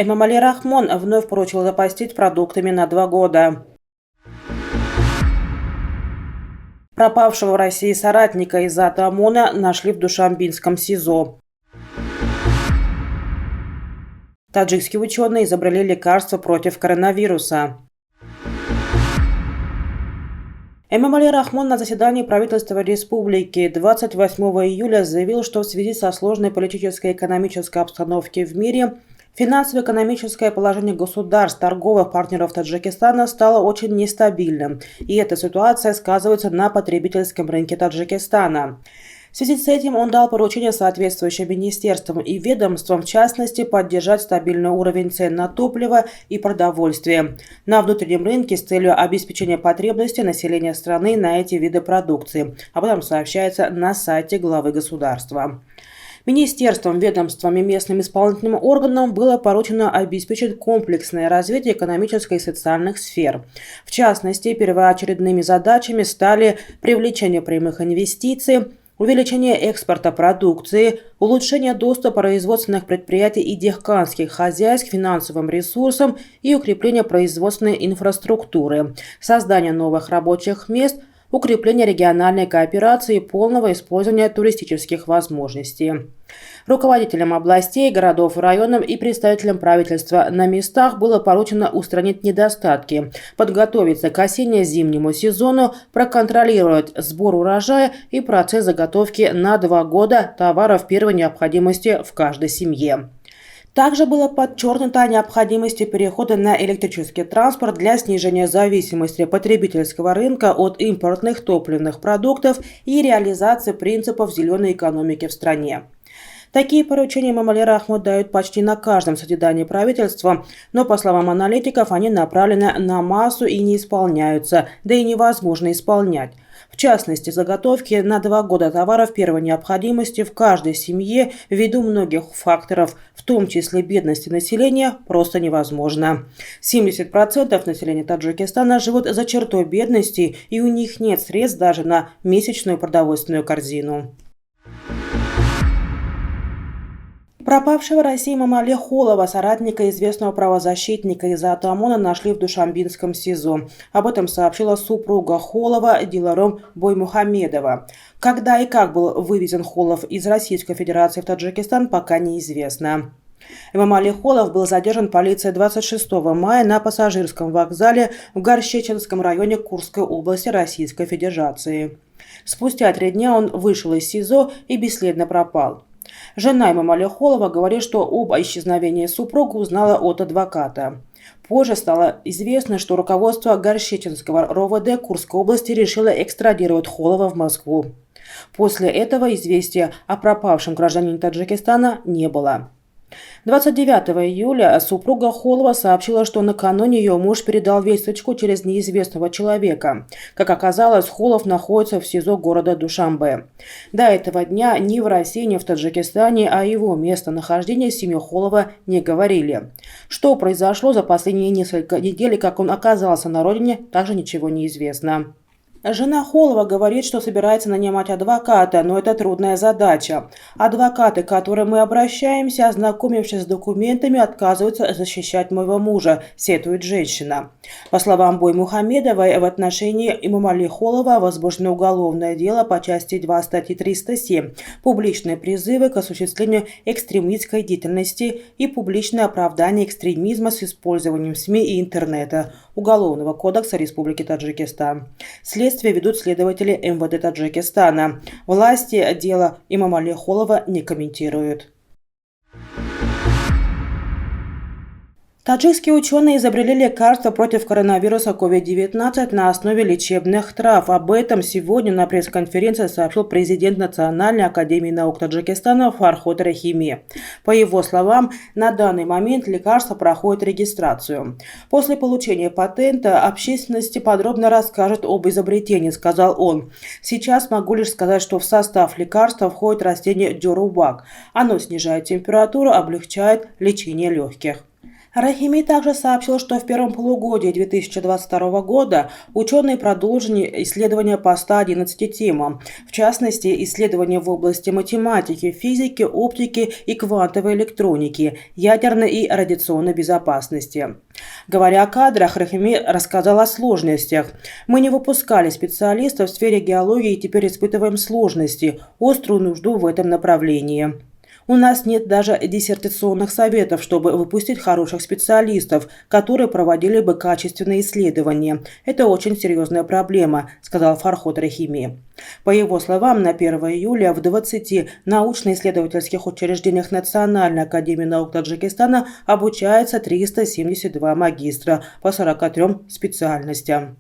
Эмомали Рахмон вновь поручил запастись продуктами на 2 года. Пропавшего в России соратника из ОМОНа нашли в Душанбинском СИЗО. Таджикские ученые изобрели лекарство против коронавируса. Эмомали Рахмон на заседании правительства республики 28 июля заявил, что в связи со сложной политической и экономической обстановкой в мире финансово-экономическое положение государств, торговых партнеров Таджикистана стало очень нестабильным, и эта ситуация сказывается на потребительском рынке Таджикистана. В связи с этим он дал поручение соответствующим министерствам и ведомствам, в частности, поддержать стабильный уровень цен на топливо и продовольствие на внутреннем рынке с целью обеспечения потребностей населения страны на эти виды продукции. Об этом сообщается на сайте главы государства. Министерствам, ведомствам и местным исполнительным органам было поручено обеспечить комплексное развитие экономической и социальных сфер. В частности, первоочередными задачами стали привлечение прямых инвестиций, увеличение экспорта продукции, улучшение доступа производственных предприятий и дехканских хозяйств к финансовым ресурсам и укрепление производственной инфраструктуры, создание новых рабочих мест, укрепление региональной кооперации и полного использования туристических возможностей. Руководителям областей, городов и районов и представителям правительства на местах было поручено устранить недостатки, подготовиться к осенне-зимнему сезону, проконтролировать сбор урожая и процесс заготовки на 2 года товаров первой необходимости в каждой семье. Также было подчеркнуто о необходимости перехода на электрический транспорт для снижения зависимости потребительского рынка от импортных топливных продуктов и реализации принципов зеленой экономики в стране. Такие поручения Эмомали Рахмон дают почти на каждом заседании правительства, но, по словам аналитиков, они направлены на массу и не исполняются, да и невозможно исполнять. В частности, заготовки на 2 года товаров первой необходимости в каждой семье ввиду многих факторов, в том числе бедности населения, просто невозможно. 70% населения Таджикистана живут за чертой бедности, и у них нет средств даже на месячную продовольственную корзину. Пропавшего в России Эмомали Холова, соратника известного правозащитника из ОМОНа, нашли в Душанбинском СИЗО. Об этом сообщила супруга Холова Диларом Боймухамедова. Когда и как был вывезен Холов из Российской Федерации в Таджикистан, пока неизвестно. Эмомали Холов был задержан полицией 26 мая на пассажирском вокзале в Горщеченском районе Курской области Российской Федерации. Спустя 3 дня он вышел из СИЗО и бесследно пропал. Жена Эмомали Холова говорит, что об исчезновении супруга узнала от адвоката. Позже стало известно, что руководство Горщеченского РОВД Курской области решило экстрадировать Холова в Москву. После этого известия о пропавшем гражданине Таджикистана не было. 29 июля супруга Холова сообщила, что накануне ее муж передал весточку через неизвестного человека. Как оказалось, Холов находится в СИЗО города Душанбе. До этого дня ни в России, ни в Таджикистане о его местонахождении с семьей Холова не говорили. Что произошло за последние несколько недель и как он оказался на родине, также ничего не известно. Жена Холова говорит, что собирается нанимать адвоката, но это трудная задача. Адвокаты, к которым мы обращаемся, ознакомившись с документами, отказываются защищать моего мужа, сетует женщина. По словам Боймухамедовой, в отношении Эмомали Холова возбуждено уголовное дело по части 2 статьи 307 «Публичные призывы к осуществлению экстремистской деятельности и публичное оправдание экстремизма с использованием СМИ и интернета» Уголовного кодекса Республики Таджикистан. Следствие ведут следователи МВД Таджикистана. Власти дело Эмомали Холова не комментируют. Таджикские ученые изобрели лекарство против коронавируса COVID-19 на основе лечебных трав. Об этом сегодня на пресс-конференции сообщил президент Национальной академии наук Таджикистана Фарход Рахими. По его словам, на данный момент лекарство проходит регистрацию. После получения патента общественности подробно расскажет об изобретении, сказал он. Сейчас могу лишь сказать, что в состав лекарства входит растение дёрубак. Оно снижает температуру, облегчает лечение легких. Рахими также сообщил, что в первом полугодии 2022 года ученые продолжили исследования по 111 темам, в частности, исследования в области математики, физики, оптики и квантовой электроники, ядерной и радиационной безопасности. Говоря о кадрах, Рахими рассказал о сложностях. «Мы не выпускали специалистов в сфере геологии и теперь испытываем сложности, острую нужду в этом направлении. У нас нет даже диссертационных советов, чтобы выпустить хороших специалистов, которые проводили бы качественные исследования. Это очень серьезная проблема», — сказал Фарход Рахими. По его словам, на 1 июля в 20 научно-исследовательских учреждениях Национальной академии наук Таджикистана обучается 372 магистра по 43 специальностям.